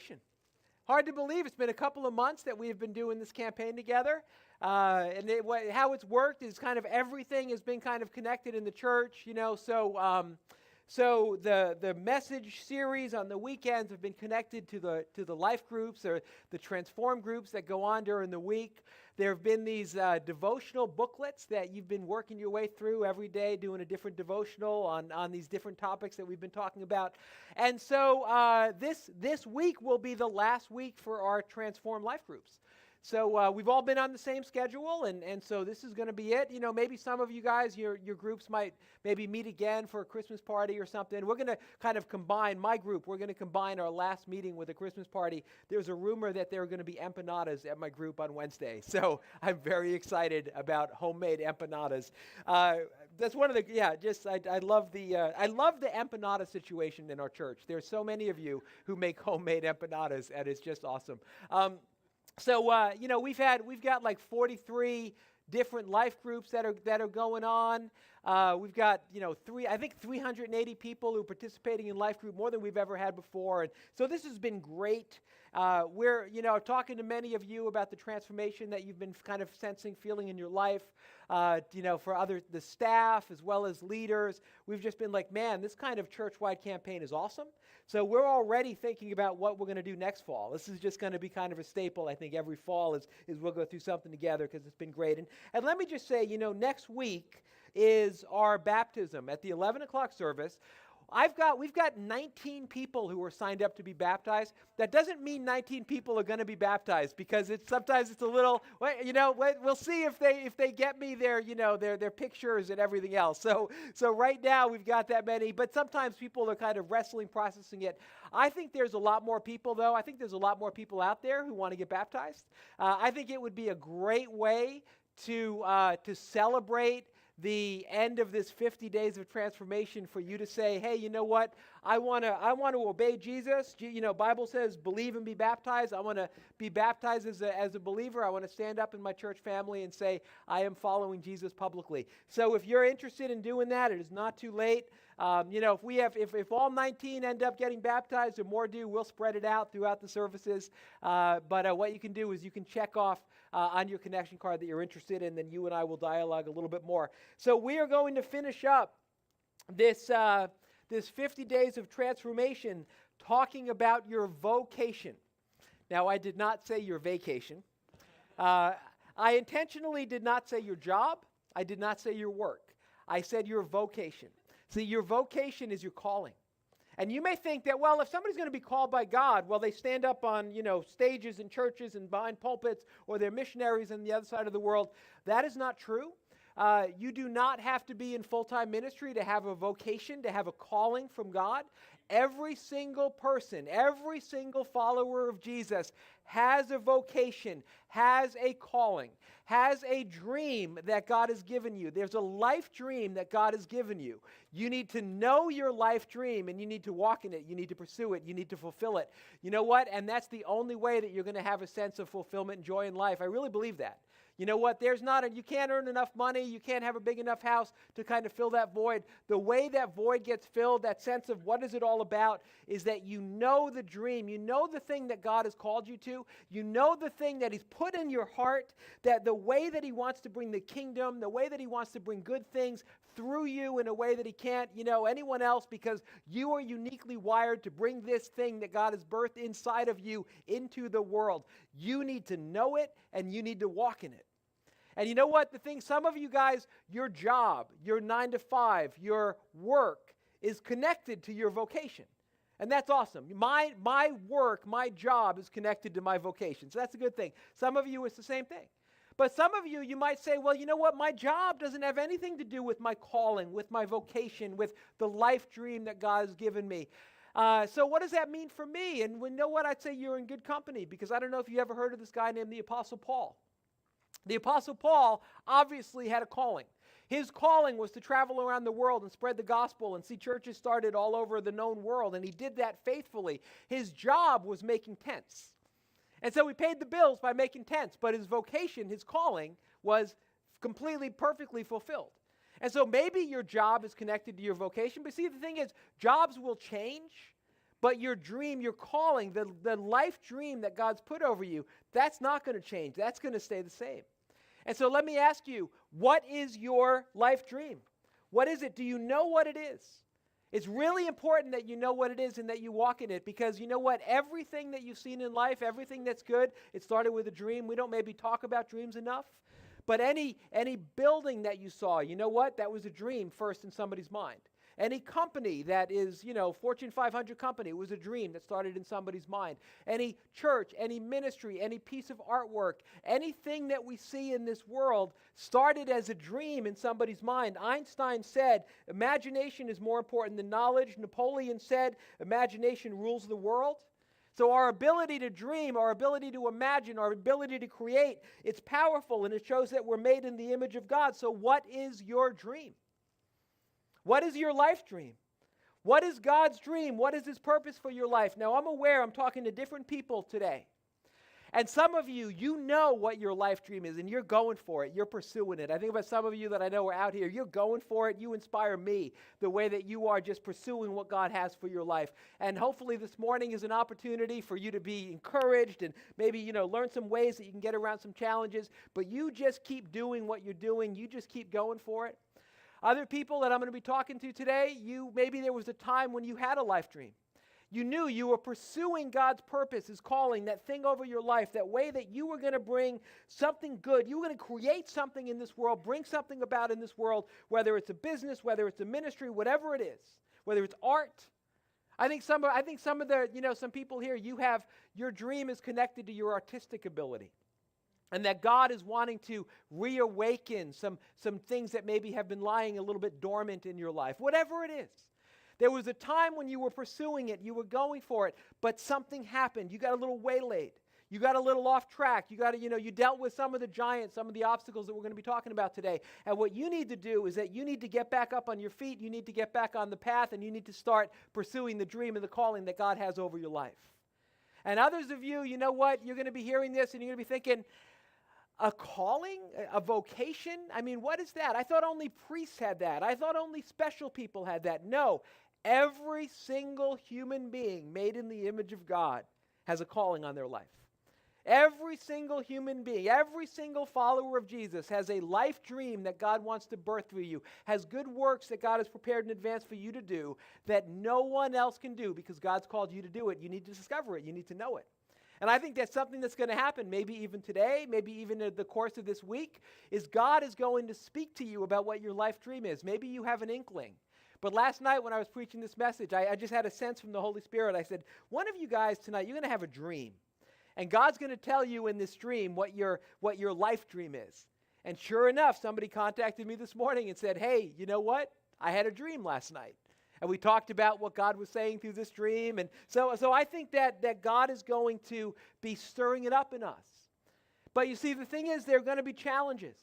Vocation. Hard to believe it's been a couple of months that we've been doing this campaign together. How it's worked is kind of everything has been kind of connected in the church, So the message series on the weekends have been connected to the life groups or the transform groups that go on during the week. There have been these devotional booklets that you've been working your way through every day, doing a different devotional on these different topics that we've been talking about. And so this week will be the last week for our transform life groups. So we've all been on the same schedule, and so this is going to be it. Maybe some of you guys, your groups might maybe meet again for a Christmas party or something. We're going to kind of combine, my group, we're going to combine our last meeting with a Christmas party. There's a rumor that there are going to be empanadas at my group on Wednesday. So I'm very excited about homemade empanadas. That's one of the, I love the empanada situation in our church. There's so many of you who make homemade empanadas, and it's just awesome. We've got like 43 different life groups that are going on. We've got 380 people who are participating in life group, more than we've ever had before. And so this has been great. We're talking to many of you about the transformation that you've been kind of sensing, feeling in your life. For the staff as well as leaders, we've just been like, man, this kind of church-wide campaign is awesome. So we're already thinking about what we're going to do next fall. This is just going to be kind of a staple, I think, every fall is we'll go through something together because it's been great. And let me just say, next week is our baptism at the 11 o'clock service. We've got 19 people who are signed up to be baptized. That doesn't mean 19 people are going to be baptized, because sometimes it's a little, we'll see if they get me their pictures and everything else. So right now we've got that many, but sometimes people are kind of wrestling, processing it. I think there's a lot more people, though. I think there's a lot more people out there who want to get baptized. I think it would be a great way to celebrate the end of this 50 days of transformation, for you to say, hey, you know what? I want to obey Jesus. Bible says believe and be baptized. I want to be baptized as a believer. I want to stand up in my church family and say I am following Jesus publicly. So if you're interested in doing that, it is not too late. If all 19 end up getting baptized or more do, we'll spread it out throughout the services. But what you can do is you can check off on your connection card that you're interested in, then you and I will dialogue a little bit more. So we are going to finish up this 50 days of transformation talking about your vocation. Now, I did not say your vacation. I intentionally did not say your job. I did not say your work. I said your vocation. See, your vocation is your calling. And you may think that, well, if somebody's going to be called by God, well, they stand up on, stages in churches and behind pulpits, or they're missionaries on the other side of the world. That is not true. You do not have to be in full-time ministry to have a vocation, to have a calling from God. Every single person, every single follower of Jesus has a vocation, has a calling, has a dream that God has given you. There's a life dream that God has given you. You need to know your life dream, and you need to walk in it. You need to pursue it. You need to fulfill it. You know what? And that's the only way that you're going to have a sense of fulfillment and joy in life. I really believe that. You know what? You can't earn enough money. You can't have a big enough house to kind of fill that void. The way that void gets filled, that sense of what is it all about, is that you know the dream. You know the thing that God has called you to. You know the thing that He's put in your heart, that the way that He wants to bring the kingdom, the way that He wants to bring good things through you in a way that He can't, anyone else, because you are uniquely wired to bring this thing that God has birthed inside of you into the world. You need to know it, and you need to walk in it. And you know what? The thing, some of you guys, your job, your 9 to 5, your work is connected to your vocation. And that's awesome. My work, my job is connected to my vocation. So that's a good thing. Some of you, it's the same thing. But some of you, you might say, well, you know what? My job doesn't have anything to do with my calling, with my vocation, with the life dream that God has given me. So what does that mean for me? And you know what? I'd say you're in good company, because I don't know if you ever heard of this guy named the Apostle Paul. The Apostle Paul obviously had a calling. His calling was to travel around the world and spread the gospel and see churches started all over the known world, and he did that faithfully. His job was making tents. And so he paid the bills by making tents, but his vocation, his calling, was completely, perfectly fulfilled. And so maybe your job is connected to your vocation, but see, the thing is, jobs will change, But your dream, your calling, the life dream that God's put over you, that's not going to change. That's going to stay the same. And so let me ask you, what is your life dream? What is it? Do you know what it is? It's really important that you know what it is and that you walk in it, because you know what? Everything that you've seen in life, everything that's good, it started with a dream. We don't maybe talk about dreams enough. But any building that you saw, you know what? That was a dream first in somebody's mind. Any company that is, Fortune 500 company, it was a dream that started in somebody's mind. Any church, any ministry, any piece of artwork, anything that we see in this world started as a dream in somebody's mind. Einstein said, imagination is more important than knowledge. Napoleon said, imagination rules the world. So our ability to dream, our ability to imagine, our ability to create, it's powerful, and it shows that we're made in the image of God. So what is your dream? What is your life dream? What is God's dream? What is His purpose for your life? Now, I'm aware I'm talking to different people today. And some of you, you know what your life dream is, and you're going for it. You're pursuing it. I think about some of you that I know are out here. You're going for it. You inspire me the way that you are just pursuing what God has for your life. And hopefully this morning is an opportunity for you to be encouraged and maybe, learn some ways that you can get around some challenges. But you just keep doing what you're doing. You just keep going for it. Other people that I'm going to be talking to today, maybe there was a time when you had a life dream. You knew you were pursuing God's purpose, His calling, that thing over your life, that way that you were going to bring something good. You were going to create something in this world, bring something about in this world, whether it's a business, whether it's a ministry, whatever it is, whether it's art. I think some of the, some people here, your dream is connected to your artistic ability. And that God is wanting to reawaken some things that maybe have been lying a little bit dormant in your life. Whatever it is. There was a time when you were pursuing it, you were going for it, but something happened. You got a little waylaid. You got a little off track. You dealt with some of the giants, some of the obstacles that we're going to be talking about today. And what you need to do is that you need to get back up on your feet. You need to get back on the path, and you need to start pursuing the dream and the calling that God has over your life. And others of you, you know what? You're going to be hearing this, and you're going to be thinking, a calling? A vocation? I mean, what is that? I thought only priests had that. I thought only special people had that. No, every single human being made in the image of God has a calling on their life. Every single human being, every single follower of Jesus has a life dream that God wants to birth through you, has good works that God has prepared in advance for you to do that no one else can do because God's called you to do it. You need to discover it. You need to know it. And I think that's something that's going to happen, maybe even today, maybe even in the course of this week, is God is going to speak to you about what your life dream is. Maybe you have an inkling. But last night when I was preaching this message, I just had a sense from the Holy Spirit. I said, one of you guys tonight, you're going to have a dream. And God's going to tell you in this dream what your life dream is. And sure enough, somebody contacted me this morning and said, hey, you know what? I had a dream last night. And we talked about what God was saying through this dream. And so I think that God is going to be stirring it up in us. But you see, the thing is, there are going to be challenges.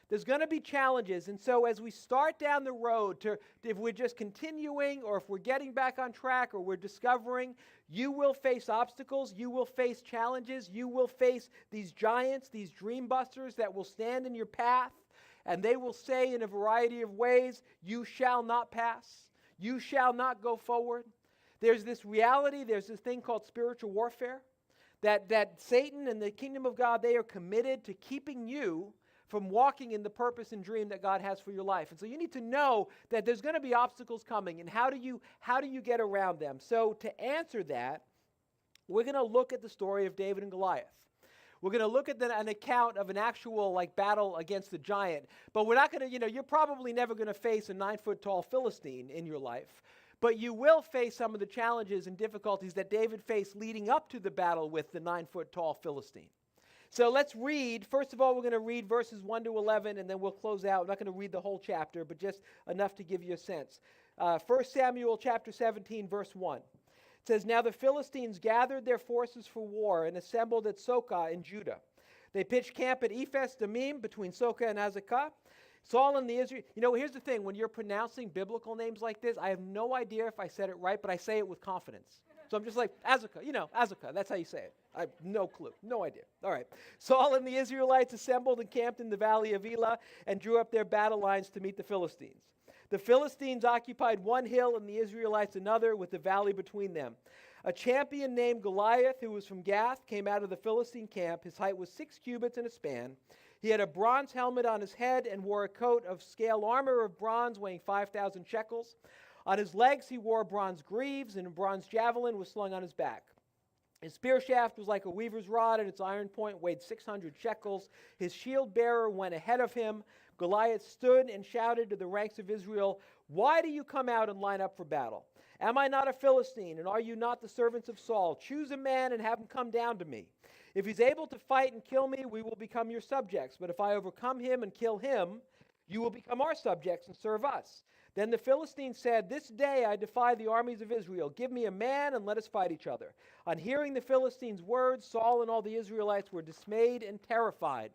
There's going to be challenges. And so as we start down the road, if we're just continuing or if we're getting back on track or we're discovering, you will face obstacles. You will face challenges. You will face these giants, these dream busters that will stand in your path. And they will say in a variety of ways, you shall not pass. You shall not go forward. There's this reality, there's this thing called spiritual warfare, that Satan and the kingdom of God, they are committed to keeping you from walking in the purpose and dream that God has for your life. And so you need to know that there's going to be obstacles coming, and how do you get around them? So to answer that, we're going to look at the story of David and Goliath. We're going to look at an account of an actual battle against the giant. But we're not going to, you're probably never going to face a 9-foot-tall Philistine in your life. But you will face some of the challenges and difficulties that David faced leading up to the battle with the 9-foot-tall Philistine. So let's read. First of all, we're going to read verses 1 to 11, and then we'll close out. I'm not going to read the whole chapter, but just enough to give you a sense. 1 Samuel chapter 17, verse 1. It says, now the Philistines gathered their forces for war and assembled at Socoh in Judah. They pitched camp at Ephes Dammim between Socoh and Azekah. Saul and the Israel. Here's the thing. When you're pronouncing biblical names like this, I have no idea if I said it right, but I say it with confidence. So I'm just like, Azekah, Azekah. That's how you say it. No clue. No idea. All right. Saul and the Israelites assembled and camped in the valley of Elah and drew up their battle lines to meet the Philistines. The Philistines occupied one hill and the Israelites another, with the valley between them. A champion named Goliath, who was from Gath, came out of the Philistine camp. His height was 6 cubits and a span. He had a bronze helmet on his head and wore a coat of scale armor of bronze weighing 5,000 shekels. On his legs he wore bronze greaves, and a bronze javelin was slung on his back. His spear shaft was like a weaver's rod, and its iron point weighed 600 shekels. His shield bearer went ahead of him. Goliath stood and shouted to the ranks of Israel, "Why do you come out and line up for battle? Am I not a Philistine, and are you not the servants of Saul? Choose a man and have him come down to me. If he's able to fight and kill me, we will become your subjects. But if I overcome him and kill him, you will become our subjects and serve us." Then the Philistine said, "This day I defy the armies of Israel. Give me a man and let us fight each other." On hearing the Philistines' words, Saul and all the Israelites were dismayed and terrified.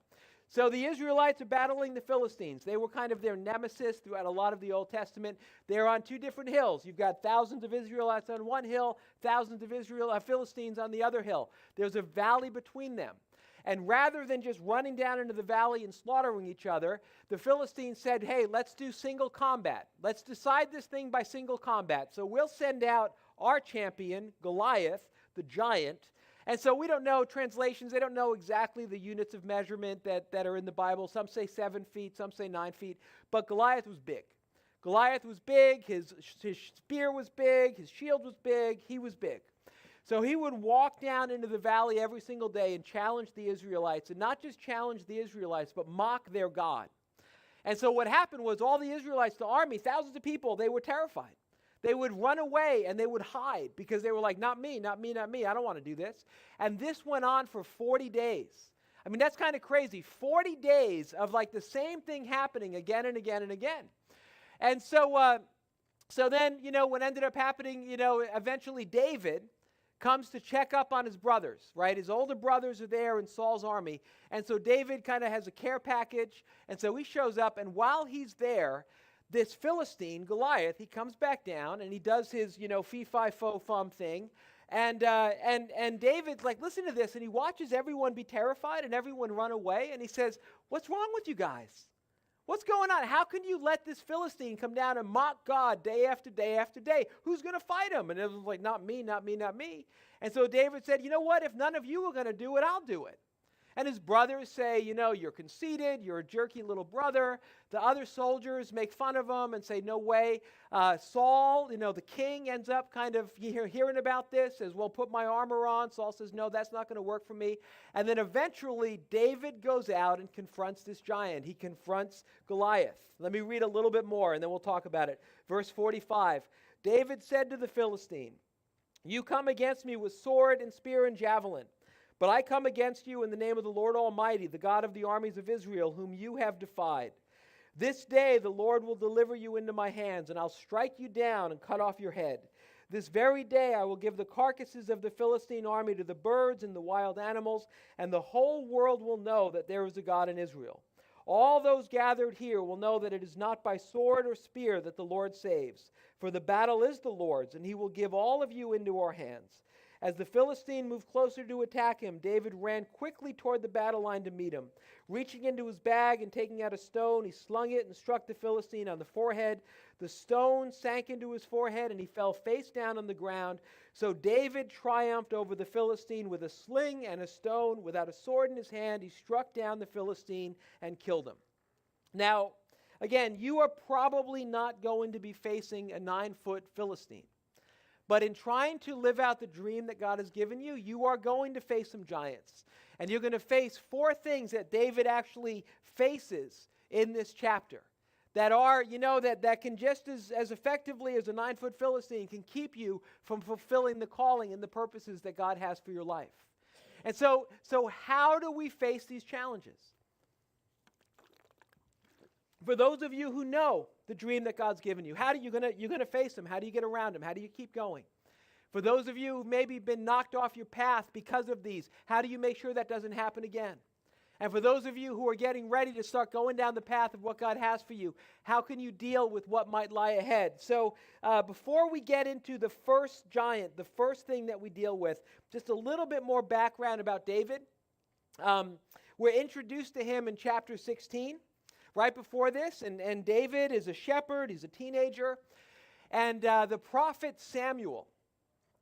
So the Israelites are battling the Philistines. They were kind of their nemesis throughout a lot of the Old Testament. They're on 2 different hills. You've got thousands of Israelites on one hill, thousands of Philistines on the other hill. There's a valley between them. And rather than just running down into the valley and slaughtering each other, the Philistines said, "Hey, let's do single combat. Let's decide this thing by single combat. So we'll send out our champion, Goliath, the giant." And so we don't know translations. They don't know exactly the units of measurement that are in the Bible. Some say 7 feet, some say 9 feet. But Goliath was big. Goliath was big. His spear was big. His shield was big. He was big. So he would walk down into the valley every single day and challenge the Israelites. And not just challenge the Israelites, but mock their God. And so what happened was all the Israelites, the army, thousands of people, they were terrified. They would run away and they would hide because they were like, "Not me, not me, not me. I don't want to do this." And this went on for 40 days. I mean, that's kind of crazy. 40 days of like the same thing happening again and again and again. And so then, what ended up happening, eventually David comes to check up on his brothers, right? His older brothers are there in Saul's army. And so David kind of has a care package. And so he shows up, and while he's there, this Philistine, Goliath, he comes back down and he does his, fee-fi-fo-fum thing. And David's like, "Listen to this." And he watches everyone be terrified and everyone run away. And he says, "What's wrong with you guys? What's going on? How can you let this Philistine come down and mock God day after day after day? Who's going to fight him?" And it was like, "Not me, not me, not me." And so David said, "You know what? If none of you are going to do it, I'll do it." And his brothers say, "You're conceited, you're a jerky little brother." The other soldiers make fun of him and say, "No way." Saul, the king, ends up kind of hearing about this, says, "Well, put my armor on." Saul says, "No, that's not going to work for me." And then eventually David goes out and confronts this giant. He confronts Goliath. Let me read a little bit more and then we'll talk about it. Verse 45, David said to the Philistine, "You come against me with sword and spear and javelin. But I come against you in the name of the Lord Almighty, the God of the armies of Israel, whom you have defied. This day the Lord will deliver you into my hands, and I'll strike you down and cut off your head. This very day I will give the carcasses of the Philistine army to the birds and the wild animals, and the whole world will know that there is a God in Israel. All those gathered here will know that it is not by sword or spear that the Lord saves, for the battle is the Lord's, and he will give all of you into our hands." As the Philistine moved closer to attack him, David ran quickly toward the battle line to meet him. Reaching into his bag and taking out a stone, he slung it and struck the Philistine on the forehead. The stone sank into his forehead, and he fell face down on the ground. So David triumphed over the Philistine with a sling and a stone. Without a sword in his hand, he struck down the Philistine and killed him. Now, again, you are probably not going to be facing a 9-foot Philistine. But in trying to live out the dream that God has given you, you are going to face some giants. And you're going to face 4 things that David actually faces in this chapter that are, that can just as effectively as a 9-foot Philistine can keep you from fulfilling the calling and the purposes that God has for your life. And so how do we face these challenges? For those of you who know the dream that God's given you, you're going to face them? How do you get around them? How do you keep going? For those of you who've maybe been knocked off your path because of these, how do you make sure that doesn't happen again? And for those of you who are getting ready to start going down the path of what God has for you, how can you deal with what might lie ahead? So before we get into the first giant, the first thing that we deal with, just a little bit more background about David. We're introduced to him in chapter 16, right before this. And David is a shepherd. He's a teenager. And the prophet Samuel,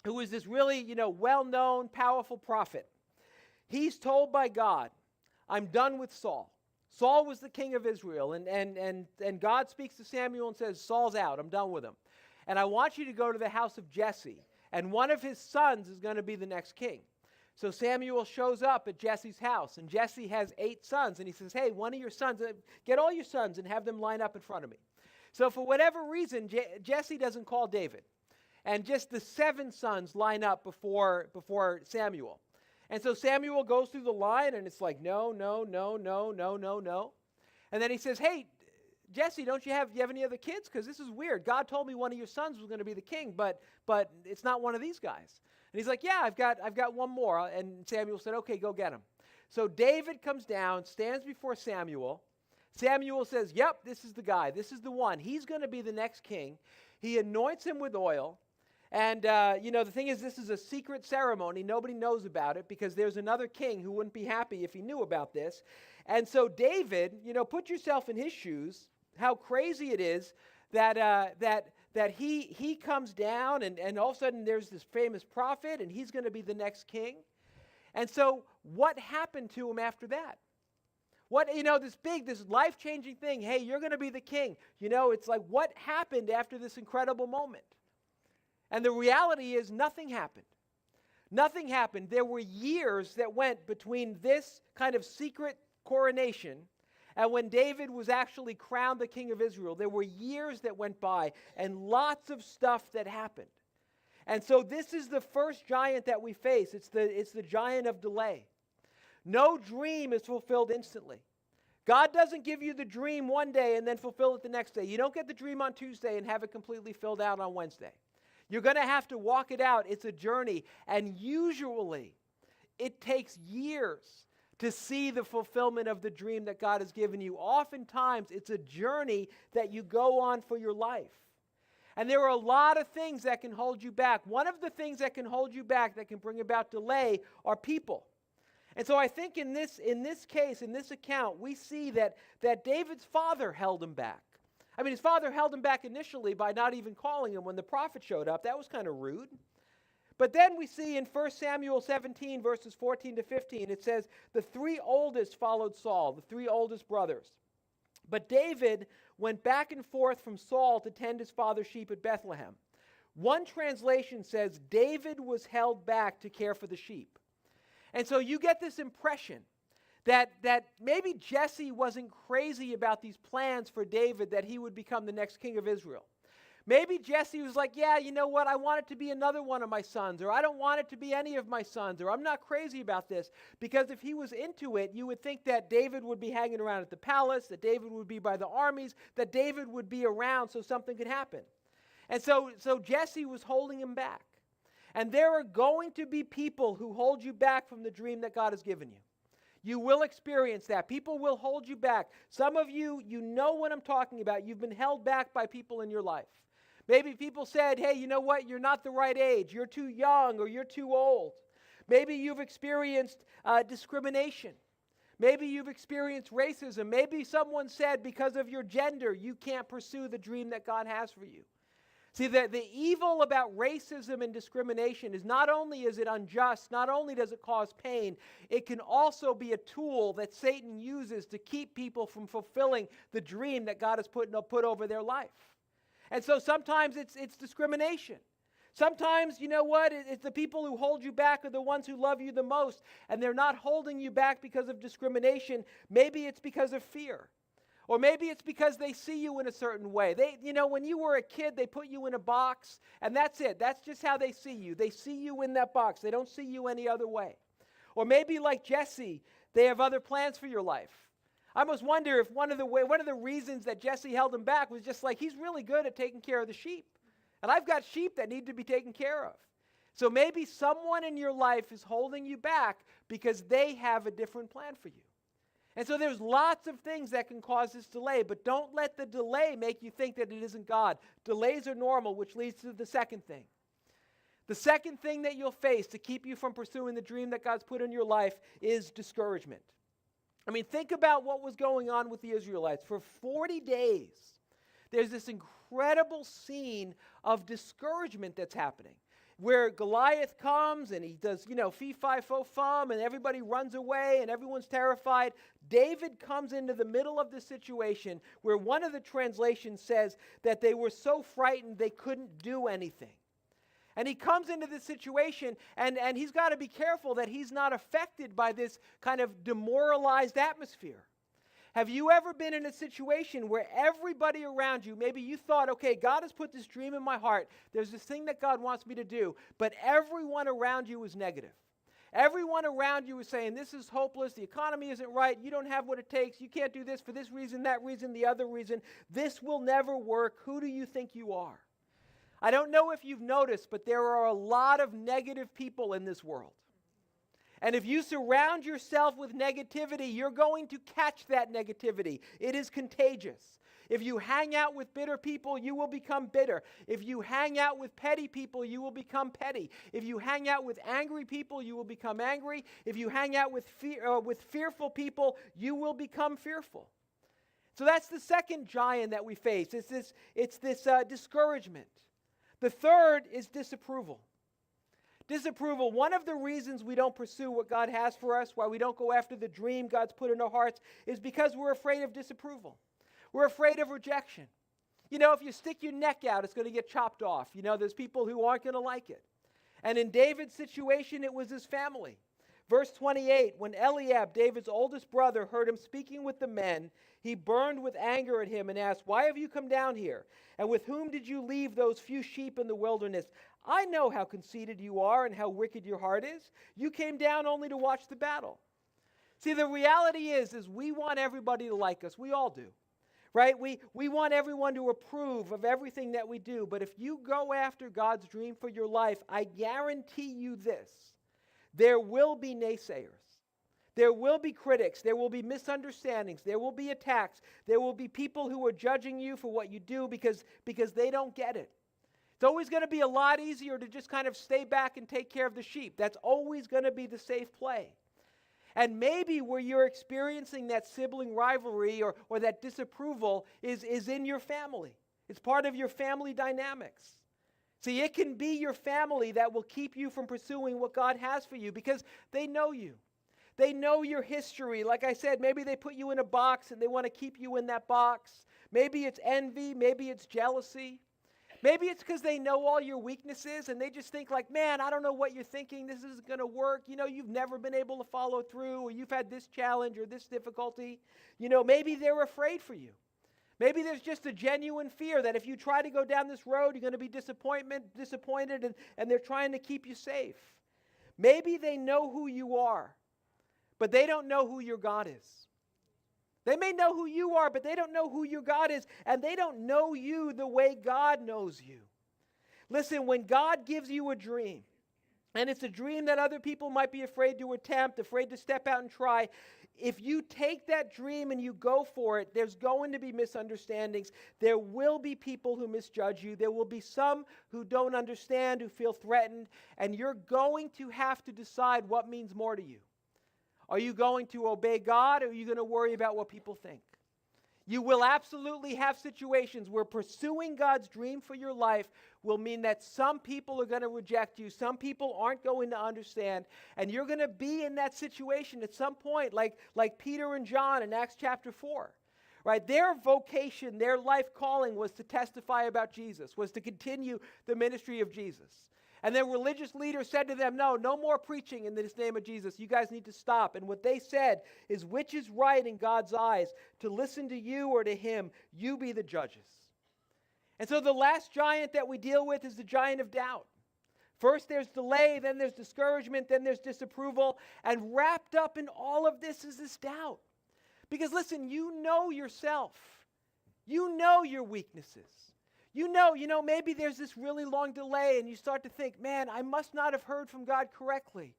who is this really, well-known, powerful prophet, he's told by God, I'm done with Saul. Saul was the king of Israel, and God speaks to Samuel and says, Saul's out, I'm done with him. And I want you to go to the house of Jesse, and one of his sons is going to be the next king. So Samuel shows up at Jesse's house, and Jesse has 8 sons, and he says, hey, one of your sons, get all your sons and have them line up in front of me. So for whatever reason, Jesse doesn't call David, and just the 7 sons line up before Samuel. And so Samuel goes through the line, and it's like, no. And then he says, hey, Jesse, do you have any other kids? Because this is weird. God told me one of your sons was going to be the king, but it's not one of these guys. And he's like, yeah, I've got one more. And Samuel said, okay, go get him. So David comes down, stands before Samuel. Samuel says, yep, this is the guy. This is the one. He's going to be the next king. He anoints him with oil. And, the thing is, this is a secret ceremony. Nobody knows about it because there's another king who wouldn't be happy if he knew about this. And so David, put yourself in his shoes, how crazy it is that he comes down and all of a sudden there's this famous prophet and he's going to be the next king. And so what happened to him after that? This life-changing thing, hey, you're going to be the king. It's like, what happened after this incredible moment? And the reality is nothing happened. Nothing happened. There were years that went between this kind of secret coronation and when David was actually crowned the king of Israel. There were years that went by and lots of stuff that happened. And so this is the first giant that we face. It's the giant of delay. No dream is fulfilled instantly. God doesn't give you the dream one day and then fulfill it the next day. You don't get the dream on Tuesday and have it completely filled out on Wednesday. You're going to have to walk it out. It's a journey. And usually, it takes years to see the fulfillment of the dream that God has given you. Oftentimes, it's a journey that you go on for your life. And there are a lot of things that can hold you back. One of the things that can hold you back, that can bring about delay, are people. And so I think in this case, in this account, we see that David's father held him back. I mean, his father held him back initially by not even calling him when the prophet showed up. That was kind of rude. But then we see in 1 Samuel 17, verses 14 to 15, it says, the 3 oldest followed Saul, the 3 oldest brothers. But David went back and forth from Saul to tend his father's sheep at Bethlehem. One translation says David was held back to care for the sheep. And so you get this impression that maybe Jesse wasn't crazy about these plans for David that he would become the next king of Israel. Maybe Jesse was like, yeah, you know what, I want it to be another one of my sons, or I don't want it to be any of my sons, or I'm not crazy about this. Because if he was into it, you would think that David would be hanging around at the palace, that David would be by the armies, that David would be around so something could happen. And so Jesse was holding him back. And there are going to be people who hold you back from the dream that God has given you. You will experience that. People will hold you back. Some of you, you know what I'm talking about. You've been held back by people in your life. Maybe people said, hey, you know what? You're not the right age. You're too young or you're too old. Maybe you've experienced discrimination. Maybe you've experienced racism. Maybe someone said because of your gender, you can't pursue the dream that God has for you. See, the evil about racism and discrimination is not only is it unjust, not only does it cause pain, it can also be a tool that Satan uses to keep people from fulfilling the dream that God has put over their life. And so sometimes it's discrimination. Sometimes, you know what, it's the people who hold you back are the ones who love you the most, and they're not holding you back because of discrimination. Maybe it's because of fear. Or maybe it's because they see you in a certain way. When you were a kid, they put you in a box, and that's it. That's just how they see you. They see you in that box. They don't see you any other way. Or maybe like Jesse, they have other plans for your life. I almost wonder if one of the reasons that Jesse held him back was just like, he's really good at taking care of the sheep. And I've got sheep that need to be taken care of. So maybe someone in your life is holding you back because they have a different plan for you. And so there's lots of things that can cause this delay, but don't let the delay make you think that it isn't God. Delays are normal, which leads to the second thing. The second thing that you'll face to keep you from pursuing the dream that God's put in your life is discouragement. I mean, think about what was going on with the Israelites. For 40 days, there's this incredible scene of discouragement that's happening, where Goliath comes and he does, fee, fi, fo, fum, and everybody runs away and everyone's terrified. David comes into the middle of the situation where one of the translations says that they were so frightened they couldn't do anything. And he comes into this situation, and he's got to be careful that he's not affected by this kind of demoralized atmosphere. Have you ever been in a situation where everybody around you, maybe you thought, okay, God has put this dream in my heart. There's this thing that God wants me to do, but everyone around you is negative. Everyone around you is saying, this is hopeless, the economy isn't right, you don't have what it takes, you can't do this for this reason, that reason, the other reason. This will never work. Who do you think you are? I don't know if you've noticed, but there are a lot of negative people in this world. And if you surround yourself with negativity, you're going to catch that negativity. It is contagious. If you hang out with bitter people, you will become bitter. If you hang out with petty people, you will become petty. If you hang out with angry people, you will become angry. If you hang out with fearful people, you will become fearful. So that's the second giant that we face. It's this discouragement. The third is disapproval. Disapproval. One of the reasons we don't pursue what God has for us, why we don't go after the dream God's put in our hearts, is because we're afraid of disapproval. We're afraid of rejection. If you stick your neck out, it's going to get chopped off. There's people who aren't going to like it. And in David's situation, it was his family. Verse 28, when Eliab, David's oldest brother, heard him speaking with the men, he burned with anger at him and asked, "Why have you come down here? And with whom did you leave those few sheep in the wilderness? I know how conceited you are and how wicked your heart is. You came down only to watch the battle." See, the reality is we want everybody to like us. We all do, right? We want everyone to approve of everything that we do. But if you go after God's dream for your life, I guarantee you this: there will be naysayers. There will be critics. There will be misunderstandings. There will be attacks. There will be people who are judging you for what you do because they don't get it. It's always going to be a lot easier to just kind of stay back and take care of the sheep. That's always going to be the safe play. And maybe where you're experiencing that sibling rivalry or that disapproval is in your family. It's part of your family dynamics. See, it can be your family that will keep you from pursuing what God has for you because they know you. They know your history. Like I said, maybe they put you in a box and they want to keep you in that box. Maybe it's envy. Maybe it's jealousy. Maybe it's because they know all your weaknesses and they just think like, man, I don't know what you're thinking. This isn't going to work. You've never been able to follow through, or you've had this challenge or this difficulty. Maybe they're afraid for you. Maybe there's just a genuine fear that if you try to go down this road, you're going to be disappointed, and they're trying to keep you safe. Maybe they know who you are, but they don't know who your God is. They may know who you are, but they don't know who your God is, and they don't know you the way God knows you. Listen, when God gives you a dream, and it's a dream that other people might be afraid to attempt, afraid to step out and try, if you take that dream and you go for it, there's going to be misunderstandings. There will be people who misjudge you. There will be some who don't understand, who feel threatened, and you're going to have to decide what means more to you. Are you going to obey God, or are you going to worry about what people think? You will absolutely have situations where pursuing God's dream for your life will mean that some people are going to reject you, some people aren't going to understand, and you're going to be in that situation at some point, like Peter and John in Acts chapter 4. Right? Their vocation, their life calling was to testify about Jesus, was to continue the ministry of Jesus. And their religious leaders said to them, no more preaching in this name of Jesus. You guys need to stop. And what they said is, which is right in God's eyes, to listen to you or to him? You be the judges. And so the last giant that we deal with is the giant of doubt. First there's delay, then there's discouragement, then there's disapproval. And wrapped up in all of this is this doubt. Because listen, you know yourself. You know your weaknesses. You know, maybe there's this really long delay and you start to think, man, I must not have heard from God correctly.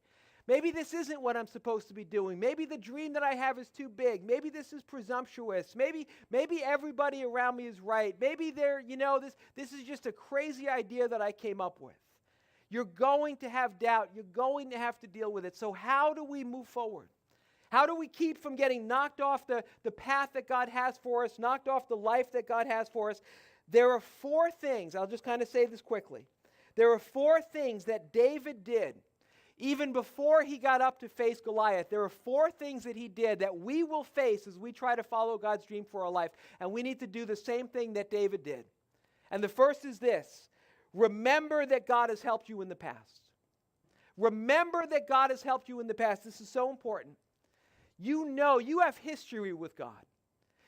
Maybe this isn't what I'm supposed to be doing. Maybe the dream that I have is too big. Maybe this is presumptuous. Maybe everybody around me is right. Maybe this is just a crazy idea that I came up with. You're going to have doubt. You're going to have to deal with it. So how do we move forward? How do we keep from getting knocked off the path that God has for us, knocked off the life that God has for us? There are 4 things. I'll just kind of say this quickly. There are 4 things that David did even before he got up to face Goliath. There are 4 things that he did that we will face as we try to follow God's dream for our life. And we need to do the same thing that David did. And the first is this. Remember that God has helped you in the past. Remember that God has helped you in the past. This is so important. You know you have history with God.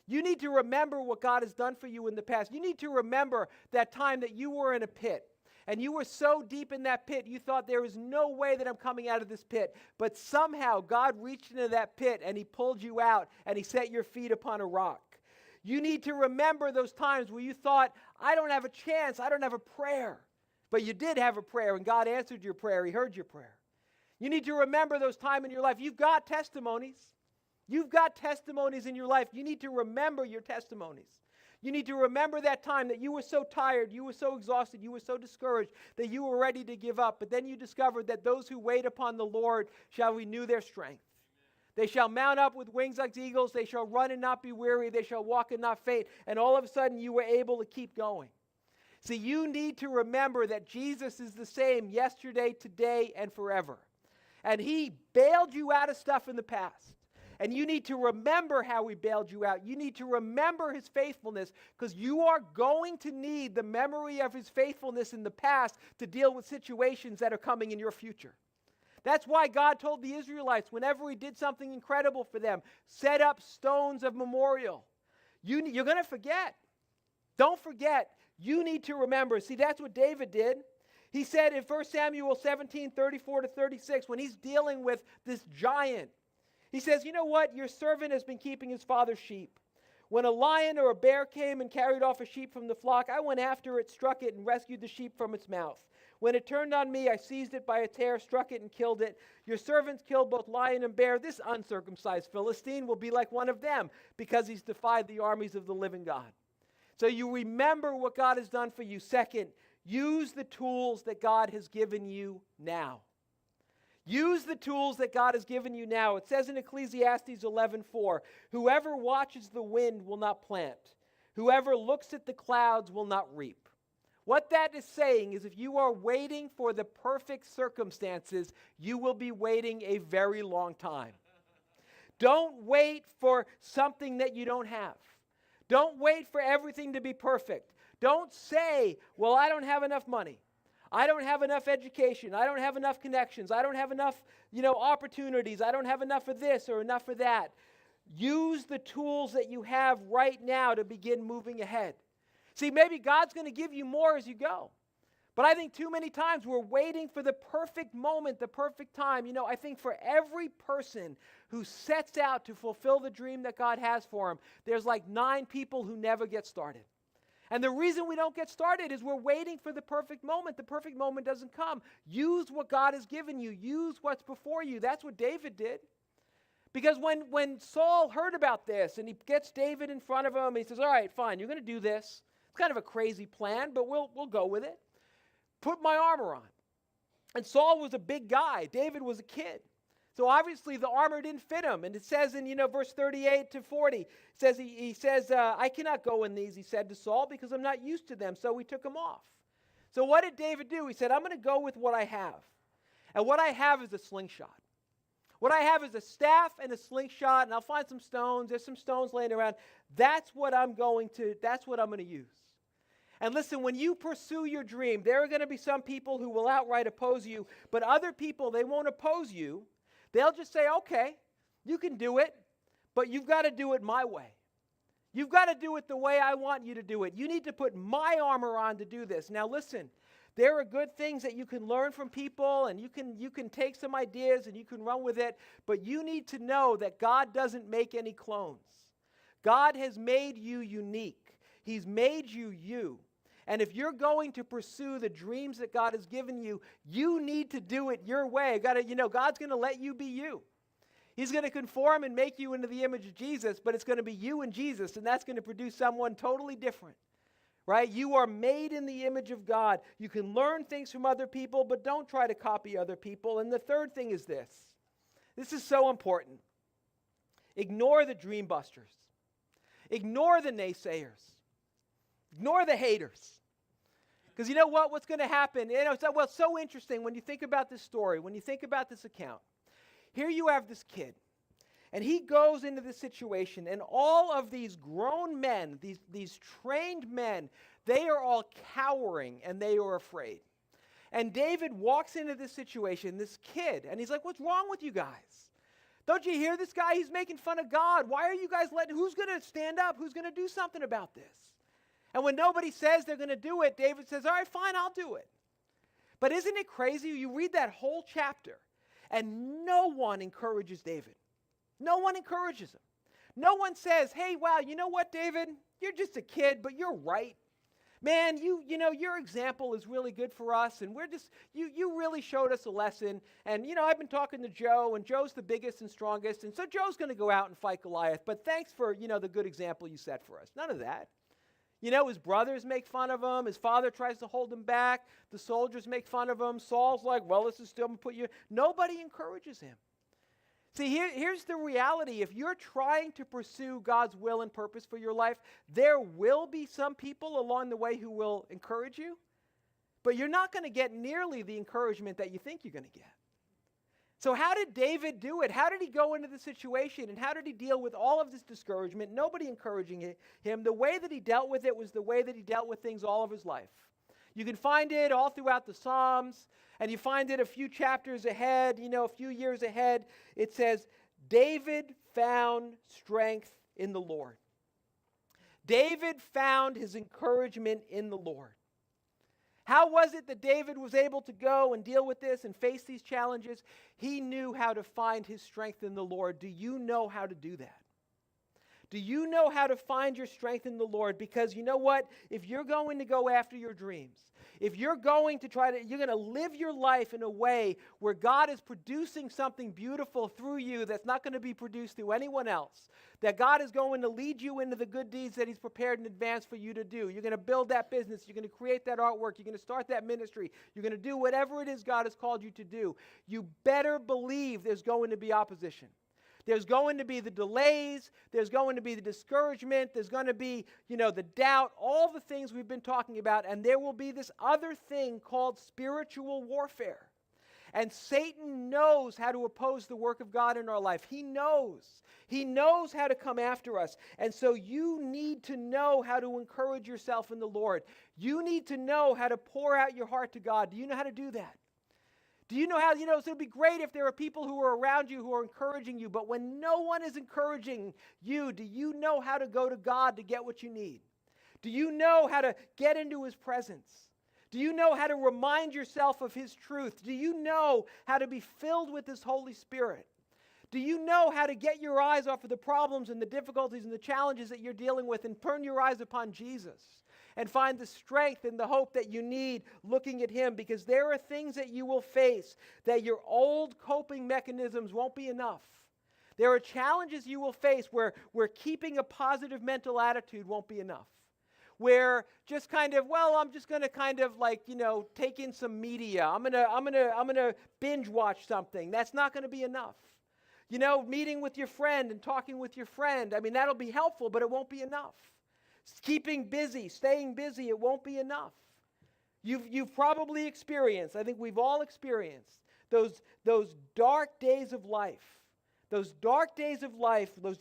You need to remember what God has done for you in the past. You need to remember that time that you were in a pit. And you were so deep in that pit, you thought there is no way that I'm coming out of this pit. But somehow God reached into that pit and he pulled you out and he set your feet upon a rock. You need to remember those times where you thought, I don't have a chance, I don't have a prayer. But you did have a prayer and God answered your prayer, he heard your prayer. You need to remember those times in your life. You've got testimonies. You've got testimonies in your life. You need to remember your testimonies. You need to remember that time that you were so tired, you were so exhausted, you were so discouraged that you were ready to give up. But then you discovered that those who wait upon the Lord shall renew their strength. They shall mount up with wings like eagles. They shall run and not be weary. They shall walk and not faint. And all of a sudden you were able to keep going. See, you need to remember that Jesus is the same yesterday, today, and forever. And he bailed you out of stuff in the past. And you need to remember how he bailed you out. You need to remember his faithfulness because you are going to need the memory of his faithfulness in the past to deal with situations that are coming in your future. That's why God told the Israelites, whenever he did something incredible for them, set up stones of memorial. You're going to forget. Don't forget. You need to remember. See, that's what David did. He said in 1 Samuel 17:34-36, when he's dealing with this giant, he says, you know what? Your servant has been keeping his father's sheep. When a lion or a bear came and carried off a sheep from the flock, I went after it, struck it, and rescued the sheep from its mouth. When it turned on me, I seized it by its hair, struck it, and killed it. Your servants killed both lion and bear. This uncircumcised Philistine will be like one of them because he's defied the armies of the living God. So you remember what God has done for you. Second, use the tools that God has given you now. Use the tools that God has given you now. It says in Ecclesiastes 11:4, whoever watches the wind will not plant. Whoever looks at the clouds will not reap. What that is saying is if you are waiting for the perfect circumstances, you will be waiting a very long time. Don't wait for something that you don't have. Don't wait for everything to be perfect. Don't say, well, I don't have enough money. I don't have enough education. I don't have enough connections. I don't have enough, opportunities. I don't have enough of this or enough of that. Use the tools that you have right now to begin moving ahead. See, maybe God's going to give you more as you go. But I think too many times we're waiting for the perfect moment, the perfect time. I think for every person who sets out to fulfill the dream that God has for him, there's like 9 people who never get started. And the reason we don't get started is we're waiting for the perfect moment. The perfect moment doesn't come. Use what God has given you. Use what's before you. That's what David did. Because when Saul heard about this and he gets David in front of him, he says, all right, fine, you're going to do this. It's kind of a crazy plan, but we'll go with it. Put my armor on. And Saul was a big guy. David was a kid. So obviously the armor didn't fit him. And it says in, verse 38-40, it says, he says, I cannot go in these, he said to Saul, because I'm not used to them. So he took them off. So what did David do? He said, I'm going to go with what I have. And what I have is a slingshot. What I have is a staff and a slingshot, and I'll find some stones. There's some stones laying around. That's what I'm going to use. And listen, when you pursue your dream, there are going to be some people who will outright oppose you, but other people, they won't oppose you. They'll just say, okay, you can do it, but you've got to do it my way. You've got to do it the way I want you to do it. You need to put my armor on to do this. Now listen, there are good things that you can learn from people, and you can take some ideas and you can run with it, but you need to know that God doesn't make any clones. God has made you unique. He's made you you. And if you're going to pursue the dreams that God has given you, you need to do it your way. God's going to let you be you. He's going to conform and make you into the image of Jesus, but it's going to be you and Jesus, and that's going to produce someone totally different. Right? You are made in the image of God. You can learn things from other people, but don't try to copy other people. And the third thing is this. This is so important. Ignore the dream busters. Ignore the naysayers. Ignore the haters. Because you know what? What's going to happen? It's so interesting when you think about this story, when you think about this account. Here you have this kid. And he goes into this situation, and all of these grown men, these trained men, they are all cowering, and they are afraid. And David walks into this situation, this kid, and he's like, what's wrong with you guys? Don't you hear this guy? He's making fun of God. Why are you guys who's going to stand up? Who's going to do something about this? And when nobody says they're going to do it, David says, all right, fine, I'll do it. But isn't it crazy? You read that whole chapter, and no one encourages David. No one encourages him. No one says, hey, wow, you know what, David? You're just a kid, but you're right. Man, your example is really good for us, and you really showed us a lesson. And, I've been talking to Joe, and Joe's the biggest and strongest, and so Joe's going to go out and fight Goliath. But thanks for, the good example you set for us. None of that. His brothers make fun of him. His father tries to hold him back. The soldiers make fun of him. Saul's like, well, this is still going to put you. Nobody encourages him. See, here's the reality. If you're trying to pursue God's will and purpose for your life, there will be some people along the way who will encourage you, but you're not going to get nearly the encouragement that you think you're going to get. So how did David do it? How did he go into the situation, and how did he deal with all of this discouragement, nobody encouraging him? The way that he dealt with it was the way that he dealt with things all of his life. You can find it all throughout the Psalms, and you find it a few chapters ahead, a few years ahead. It says, David found strength in the Lord. David found his encouragement in the Lord. How was it that David was able to go and deal with this and face these challenges? He knew how to find his strength in the Lord. Do you know how to do that? Do you know how to find your strength in the Lord? Because you know what? If you're going to go after your dreams, if you're going to you're going to live your life in a way where God is producing something beautiful through you that's not going to be produced through anyone else, that God is going to lead you into the good deeds that He's prepared in advance for you to do. You're going to build that business. You're going to create that artwork. You're going to start that ministry. You're going to do whatever it is God has called you to do. You better believe there's going to be opposition. There's going to be the delays. There's going to be the discouragement. There's going to be, the doubt, all the things we've been talking about. And there will be this other thing called spiritual warfare. And Satan knows how to oppose the work of God in our life. He knows. He knows how to come after us. And so you need to know how to encourage yourself in the Lord. You need to know how to pour out your heart to God. Do you know how to do that? Do you know how, so it would be great if there are people who are around you who are encouraging you, but when no one is encouraging you, do you know how to go to God to get what you need? Do you know how to get into His presence? Do you know how to remind yourself of His truth? Do you know how to be filled with His Holy Spirit? Do you know how to get your eyes off of the problems and the difficulties and the challenges that you're dealing with and turn your eyes upon Jesus? And find the strength and the hope that you need looking at Him, because there are things that you will face that your old coping mechanisms won't be enough. There are challenges you will face where keeping a positive mental attitude won't be enough. Where just I'm just going to take in some media. I'm going to binge watch something. That's not going to be enough. Meeting with your friend and talking with your friend. That'll be helpful, but it won't be enough. Keeping busy, staying busy, it won't be enough. You've probably experienced, I think we've all experienced, those dark days of life, those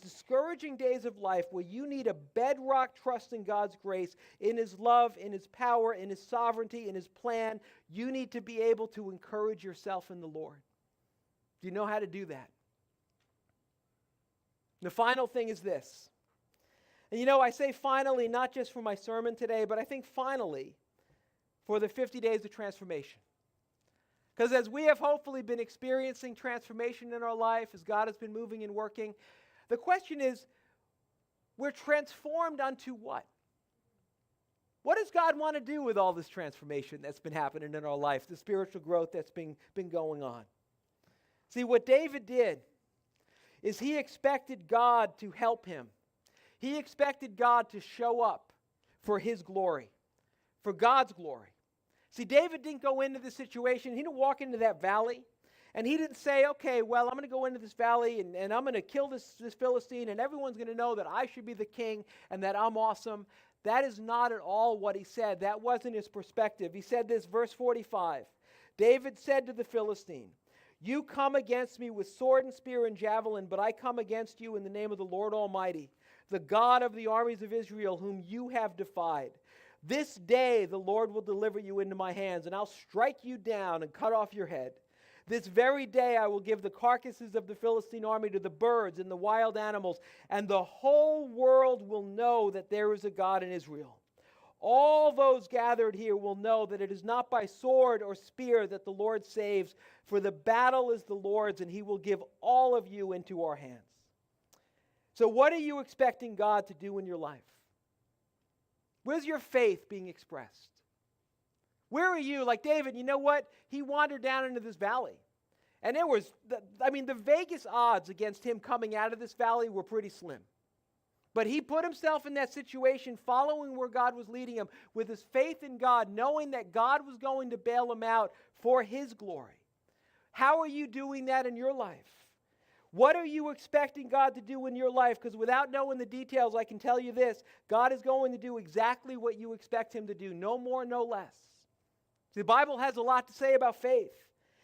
discouraging days of life where you need a bedrock trust in God's grace, in His love, in His power, in His sovereignty, in His plan. You need to be able to encourage yourself in the Lord. Do you know how to do that? The final thing is this. And I say finally, not just for my sermon today, but I think finally for the 50 days of transformation. Because as we have hopefully been experiencing transformation in our life, as God has been moving and working, the question is, we're transformed unto what? What does God want to do with all this transformation that's been happening in our life, the spiritual growth that's been going on? See, what David did is he expected God to help him. He expected God to show up for his glory, for God's glory. See, David didn't go into this situation. He didn't walk into that valley, and he didn't say, okay, well, I'm going to go into this valley, and I'm going to kill this Philistine, and everyone's going to know that I should be the king and that I'm awesome. That is not at all what he said. That wasn't his perspective. He said this, verse 45. David said to the Philistine, "You come against me with sword and spear and javelin, but I come against you in the name of the Lord Almighty, the God of the armies of Israel, whom you have defied. This day the Lord will deliver you into my hands, and I'll strike you down and cut off your head. This very day I will give the carcasses of the Philistine army to the birds and the wild animals, and the whole world will know that there is a God in Israel. All those gathered here will know that it is not by sword or spear that the Lord saves, for the battle is the Lord's, and he will give all of you into our hands." So what are you expecting God to do in your life? Where's your faith being expressed? Where are you? Like David, you know what? He wandered down into this valley. And there was, the Vegas odds against him coming out of this valley were pretty slim. But he put himself in that situation, following where God was leading him, with his faith in God, knowing that God was going to bail him out for his glory. How are you doing that in your life? What are you expecting God to do in your life? Because without knowing the details, I can tell you this: God is going to do exactly what you expect him to do, no more, no less. The Bible has a lot to say about faith.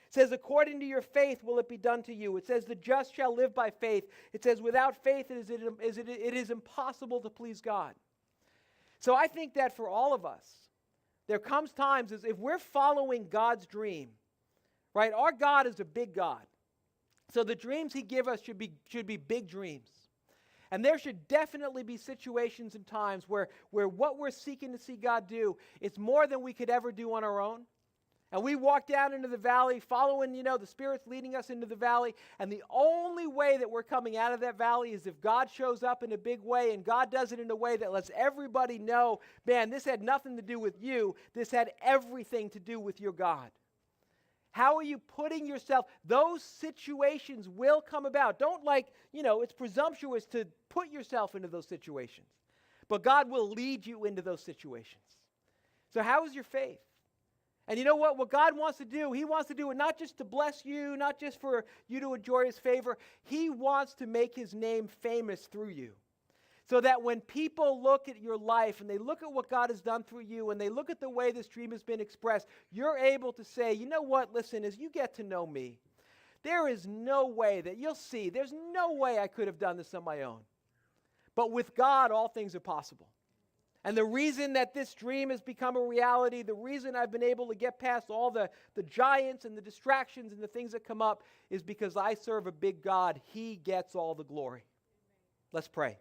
It says, according to your faith will it be done to you. It says, the just shall live by faith. It says, without faith it is impossible to please God. So I think that for all of us, there comes times as if we're following God's dream, right? Our God is a big God. So the dreams he gives us should be big dreams. And there should definitely be situations and times where what we're seeking to see God do is more than we could ever do on our own. And we walk down into the valley following, the Spirit's leading us into the valley. And the only way that we're coming out of that valley is if God shows up in a big way, and God does it in a way that lets everybody know, man, this had nothing to do with you. This had everything to do with your God. How are you putting yourself? Those situations will come about. Don't it's presumptuous to put yourself into those situations. But God will lead you into those situations. So how is your faith? And you know what? What God wants to do, he wants to do it not just to bless you, not just for you to enjoy his favor. He wants to make his name famous through you. So that when people look at your life and they look at what God has done through you and they look at the way this dream has been expressed, you're able to say, you know what, listen, as you get to know me, there is no way that you'll see, there's no way I could have done this on my own. But with God, all things are possible. And the reason that this dream has become a reality, the reason I've been able to get past all the giants and the distractions and the things that come up is because I serve a big God. He gets all the glory. Let's pray.